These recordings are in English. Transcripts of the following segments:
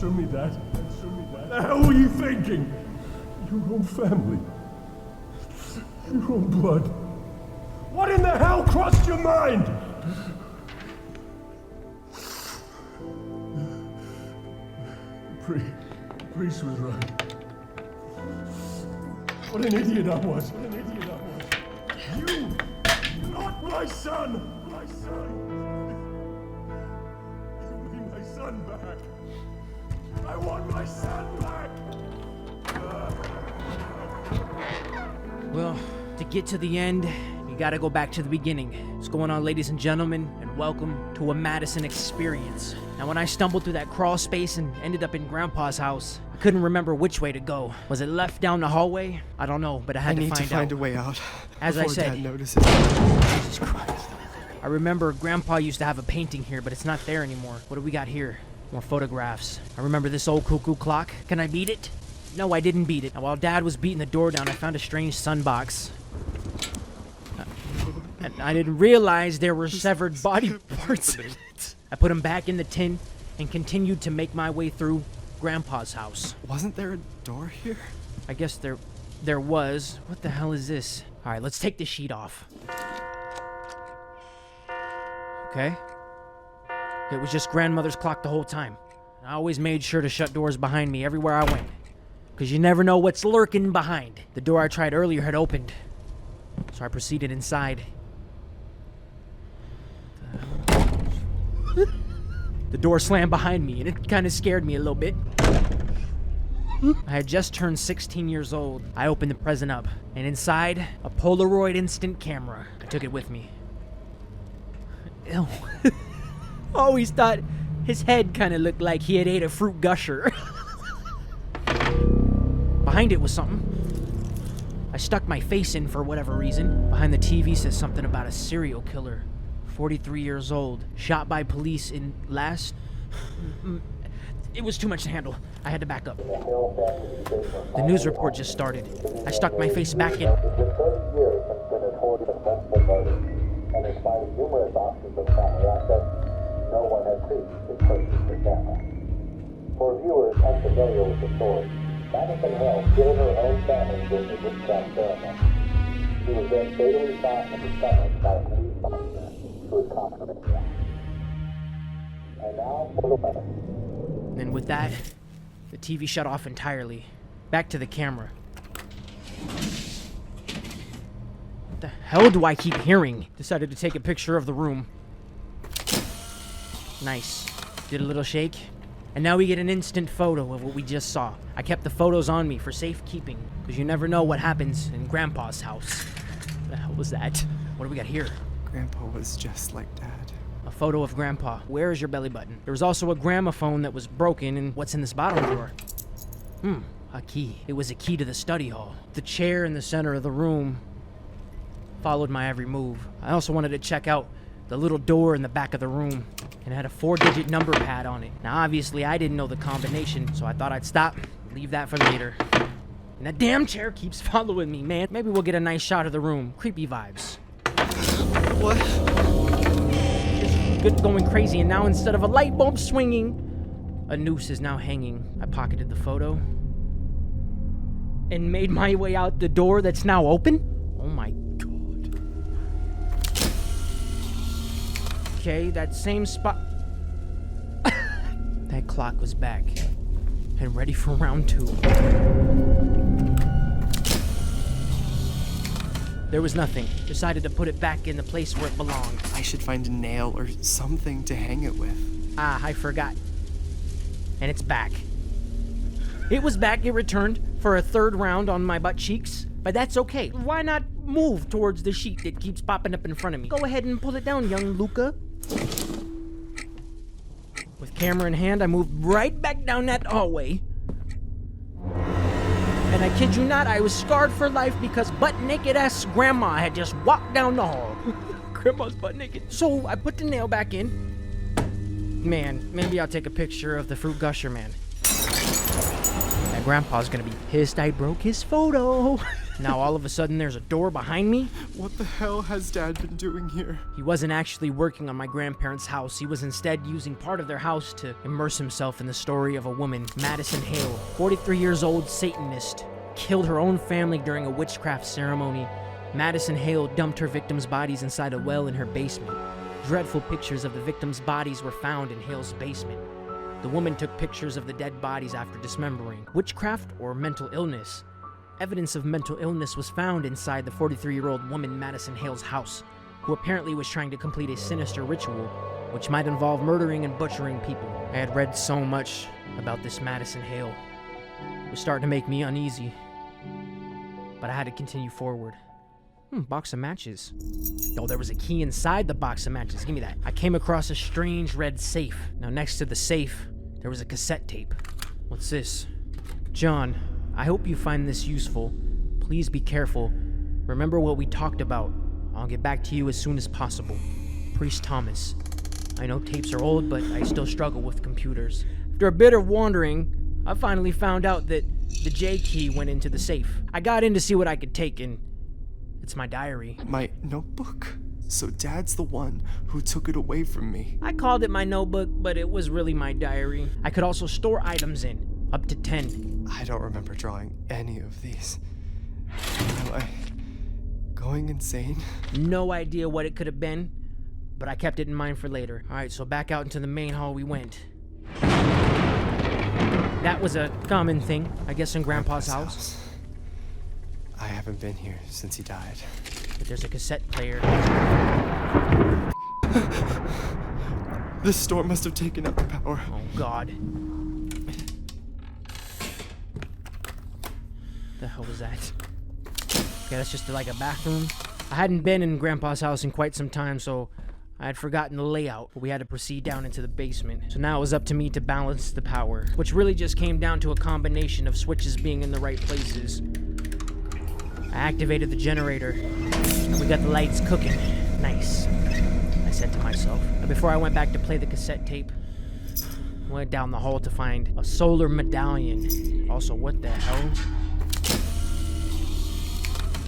Answer me that. What the hell were you thinking? Your own family. Your own blood. What in the hell crossed your mind? Priest was right. What an idiot I was. You, not my son. Give me my son back. I want my son back. Well, to get to the end, you gotta go back to the beginning. What's going on, ladies and gentlemen, and welcome to a Madison experience. Now, when I stumbled through that crawl space and ended up in Grandpa's house, I couldn't remember which way to go. Was it left down the hallway? I don't know, but I had to find out. I need to find a way out. As I said, Dad notices. Jesus Christ. I remember Grandpa used to have a painting here, but it's not there anymore. What do we got here? More photographs. I remember this old cuckoo clock. Can I beat it? No, I didn't beat it. Now, while Dad was beating the door down, I found a strange sunbox. And I didn't realize there were severed body parts in it. I put them back in the tin and continued to make my way through Grandpa's house. Wasn't there a door here? I guess there was. What the hell is this? All right, let's take the sheet off. Okay. It was just Grandmother's clock the whole time. I always made sure to shut doors behind me everywhere I went, because you never know what's lurking behind. The door I tried earlier had opened, so I proceeded inside. The door slammed behind me, and it kind of scared me a little bit. I had just turned 16 years old. I opened the present up, and inside, a Polaroid instant camera. I took it with me. Ew. Always thought his head kind of looked like he had ate a fruit gusher. Behind it was something. I stuck my face in for whatever reason. Behind the TV says something about a serial killer. 43 years old, shot by police in last... It was too much to handle. I had to back up. The news report just started. I stuck my face back in. And in spite of numerous options of family access, no one had previously purchased the camera. For viewers unfamiliar with the story, Madison Hale killed her own family during the witchcraft ceremony. She was then fatally shot in the stomach by a police officer who was confident. And now for the weather. And with that, the TV shut off entirely. Back to the camera. What the hell do I keep hearing? Decided to take a picture of the room. Nice. Did a little shake. And now we get an instant photo of what we just saw. I kept the photos on me for safekeeping, because you never know what happens in Grandpa's house. What the hell was that? What do we got here? Grandpa was just like Dad. A photo of Grandpa. Where is your belly button? There was also a gramophone that was broken, and what's in this bottom drawer? A key. It was a key to the study hall. The chair in the center of the room followed my every move. I also wanted to check out the little door in the back of the room, and it had a 4-digit number pad on it. Now, obviously, I didn't know the combination, so I thought I'd stop, leave that for later. And that damn chair keeps following me, man. Maybe we'll get a nice shot of the room. Creepy vibes. What? Good going crazy, and now instead of a light bulb swinging, a noose is now hanging. I pocketed the photo and made my way out the door that's now open. Oh my god. Okay, that same spot. That clock was back and ready for round 2. There was nothing. Decided to put it back in the place where it belonged. I should find a nail or something to hang it with. Ah, I forgot. And it's back. It was back. It returned for a 3rd round on my butt cheeks. But that's okay. Why not move towards the sheet that keeps popping up in front of me? Go ahead and pull it down, young Luca. With camera in hand, I moved right back down that hallway. And I kid you not, I was scarred for life because butt-naked-ass Grandma had just walked down the hall. Grandma's butt-naked. So I put the nail back in. Man, maybe I'll take a picture of the fruit gusher man. That Grandpa's gonna be pissed I broke his photo. Now all of a sudden there's a door behind me? What the hell has Dad been doing here? He wasn't actually working on my grandparents' house. He was instead using part of their house to immerse himself in the story of a woman, Madison Hale, 43 years old, Satanist, killed her own family during a witchcraft ceremony. Madison Hale dumped her victims' bodies inside a well in her basement. Dreadful pictures of the victims' bodies were found in Hale's basement. The woman took pictures of the dead bodies after dismembering. Witchcraft or mental illness? Evidence of mental illness was found inside the 43-year-old woman Madison Hale's house, who apparently was trying to complete a sinister ritual, which might involve murdering and butchering people. I had read so much about this Madison Hale. It was starting to make me uneasy, but I had to continue forward. Box of matches. Oh, there was a key inside the box of matches. Give me that. I came across a strange red safe. Now, next to the safe, there was a cassette tape. What's this? John, I hope you find this useful. Please be careful. Remember what we talked about. I'll get back to you as soon as possible. Priest Thomas. I know tapes are old, but I still struggle with computers. After a bit of wandering, I finally found out that the J key went into the safe. I got in to see what I could take, and it's my diary. My notebook? So Dad's the one who took it away from me. I called it my notebook, but it was really my diary. I could also store items in, up to 10. I don't remember drawing any of these. Am I going insane? No idea what it could have been, but I kept it in mind for later. Alright, so back out into the main hall we went. That was a common thing, I guess, in Grandpa's house. I haven't been here since he died. But there's a cassette player. This storm must have taken out the power. Oh, God. The hell was that? Okay, that's just like a bathroom. I hadn't been in Grandpa's house in quite some time, so I had forgotten the layout, but we had to proceed down into the basement. So now it was up to me to balance the power, which really just came down to a combination of switches being in the right places. I activated the generator, and we got the lights cooking. Nice, I said to myself. And before I went back to play the cassette tape, I went down the hall to find a solar medallion. Also, what the hell?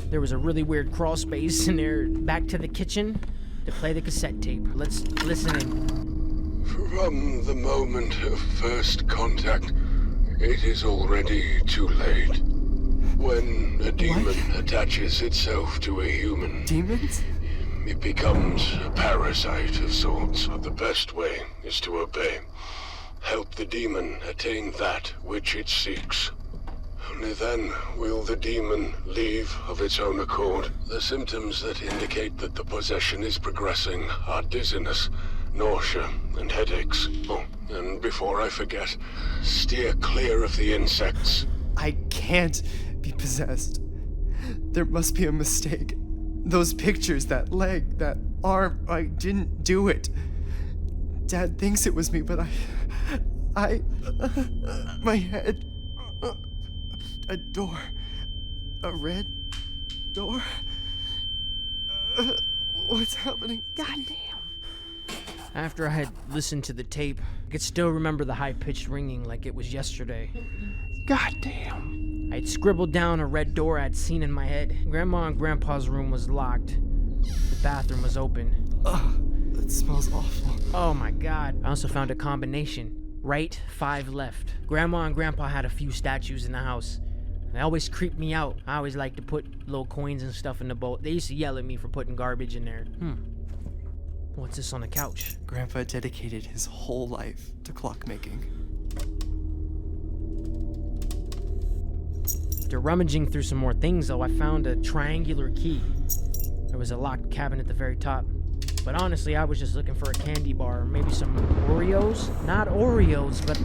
There was a really weird crawl space in there. Back to the kitchen to play the cassette tape. Let's listen in. From the moment of first contact, it is already too late. When a demon attaches itself to a human, Demons? it becomes a parasite of sorts. The best way is to obey. Help the demon attain that which it seeks. Only then will the demon leave of its own accord. The symptoms that indicate that the possession is progressing are dizziness, nausea, and headaches. Oh, and before I forget, steer clear of the insects. I can't be possessed. There must be a mistake. Those pictures, that leg, that arm, I didn't do it. Dad thinks it was me, but my head, a door, a red door. What's happening? Goddamn. After I had listened to the tape, I could still remember the high-pitched ringing like it was yesterday. Goddamn. I'd scribbled down a red door I'd seen in my head. Grandma and Grandpa's room was locked. The bathroom was open. Ugh, that smells awful. Oh my God. I also found a combination. Right, 5 left. Grandma and Grandpa had a few statues in the house. They always creeped me out. I always liked to put little coins and stuff in the bowl. They used to yell at me for putting garbage in there. What's this on the couch? Grandpa dedicated his whole life to clockmaking. After rummaging through some more things, though, I found a triangular key. There was a locked cabinet at the very top. But honestly, I was just looking for a candy bar, maybe some Oreos? Not Oreos, but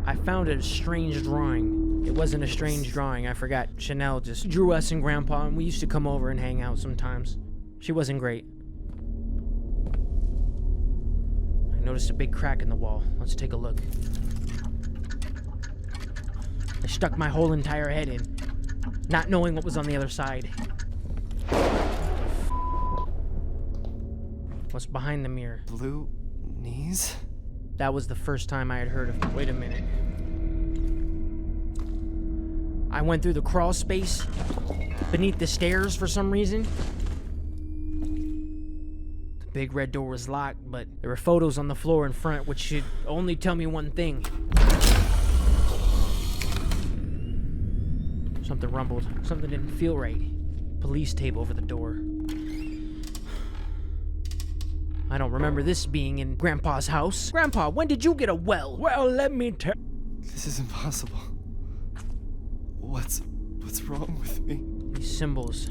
I found a strange drawing. It wasn't a strange drawing, I forgot. Chanel just drew us and Grandpa, and we used to come over and hang out sometimes. She wasn't great. I noticed a big crack in the wall. Let's take a look. I stuck my whole entire head in, not knowing what was on the other side. What's behind the mirror? Blue knees? That was the first time I had heard of it. Wait a minute. I went through the crawl space beneath the stairs for some reason. The big red door was locked, but there were photos on the floor in front, which should only tell me one thing. Something rumbled. Something didn't feel right. Police tape over the door. I don't remember this being in Grandpa's house. Grandpa, when did you get a well? Well, let me tell. This is impossible. What's wrong with me? These symbols.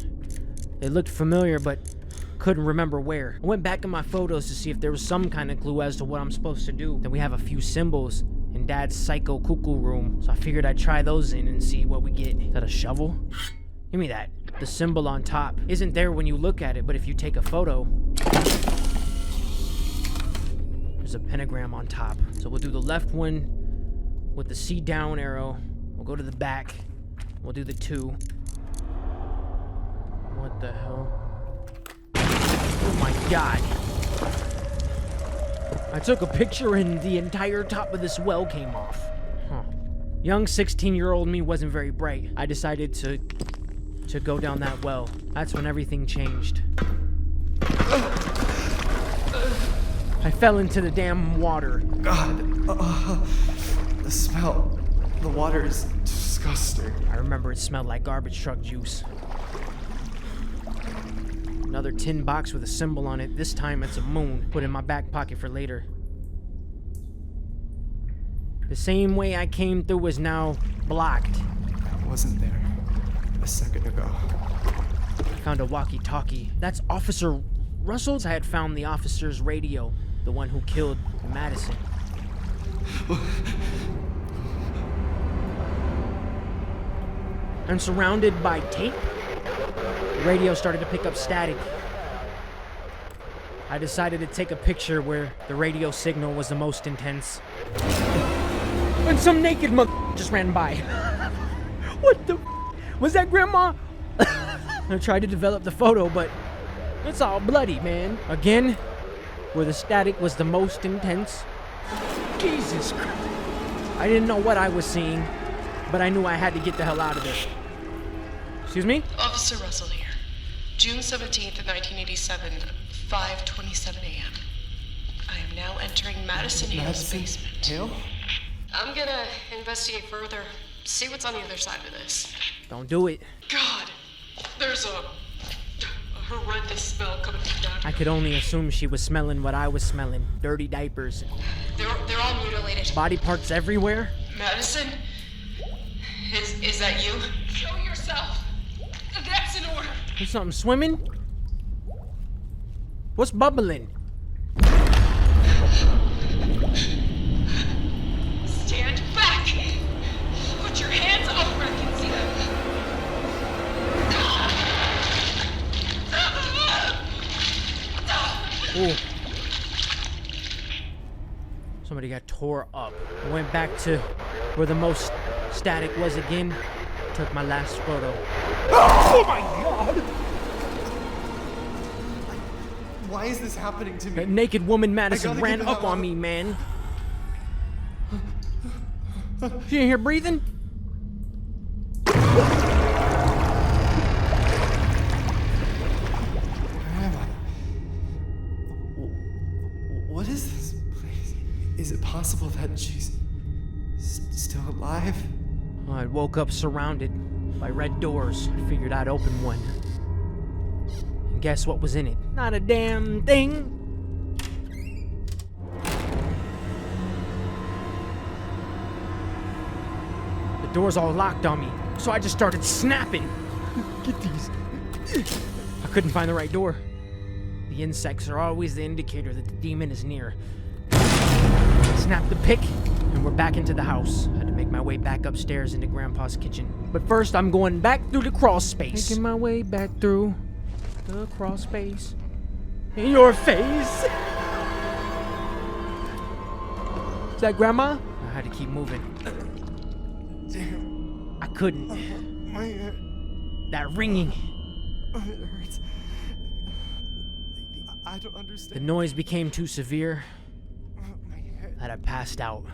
They looked familiar, but couldn't remember where. I went back in my photos to see if there was some kind of clue as to what I'm supposed to do. Then we have a few symbols in Dad's psycho cuckoo room, so I figured I'd try those in and see what we get. Is that a shovel? Give me that. The symbol on top isn't there when you look at it, but if you take a photo, there's a pentagram on top. So we'll do the left one with the C down arrow. We'll go to the back. We'll do the 2. What the hell? Oh my god. I took a picture and the entire top of this well came off. Huh. Young 16-year-old me wasn't very bright. I decided to go down that well. That's when everything changed. I fell into the damn water. God, the smell. The water is disgusting. I remember it smelled like garbage truck juice. Another tin box with a symbol on it. This time it's a moon. Put in my back pocket for later. The same way I came through is now blocked. I wasn't there a second ago. I found a walkie-talkie. That's Officer Russell's. I had found the officer's radio, the one who killed Madison. And surrounded by tape, the radio started to pick up static. I decided to take a picture where the radio signal was the most intense. And some naked mother just ran by. What the was that, Grandma? I tried to develop the photo, but it's all bloody, man. Again, where the static was the most intense. Jesus Christ. I didn't know what I was seeing, but I knew I had to get the hell out of there. Excuse me? Officer Russell here. June 17th, 1987, 5:27 a.m. I am now entering Madison Hale's basement. Hale? I'm gonna investigate further, see what's on the other side of this. Don't do it. God, there's a horrendous smell coming from down I here. could only assume she was smelling what I was smelling. Dirty diapers. They're all mutilated. Body parts everywhere. Madison? Is that you? Show yourself. That's in order. There's something swimming? What's bubbling? Stand back. Put your hands over. I can see them. Ooh. Somebody got tore up. I went back to where the most static was again. Took my last photo. Oh my god! Why is this happening to me? That naked woman Madison gotta ran get the up hell on out. me, man. She in here breathing? Where am I? What is this place? Is it possible that she's still alive? I woke up surrounded by red doors. I figured I'd open one. And guess what was in it? Not a damn thing. The door's all locked on me, so I just started snapping. Get these. I couldn't find the right door. The insects are always the indicator that the demon is near. Snap the pick, and we're back into the house. I had to make my way back upstairs into Grandpa's kitchen. But first, I'm going back through the crawl space. Making my way back through the crawl space. In your face! Is that Grandma? I had to keep moving. Damn, I couldn't. my head. That ringing. It hurts. I don't The understand. noise became too severe My head. that I passed out.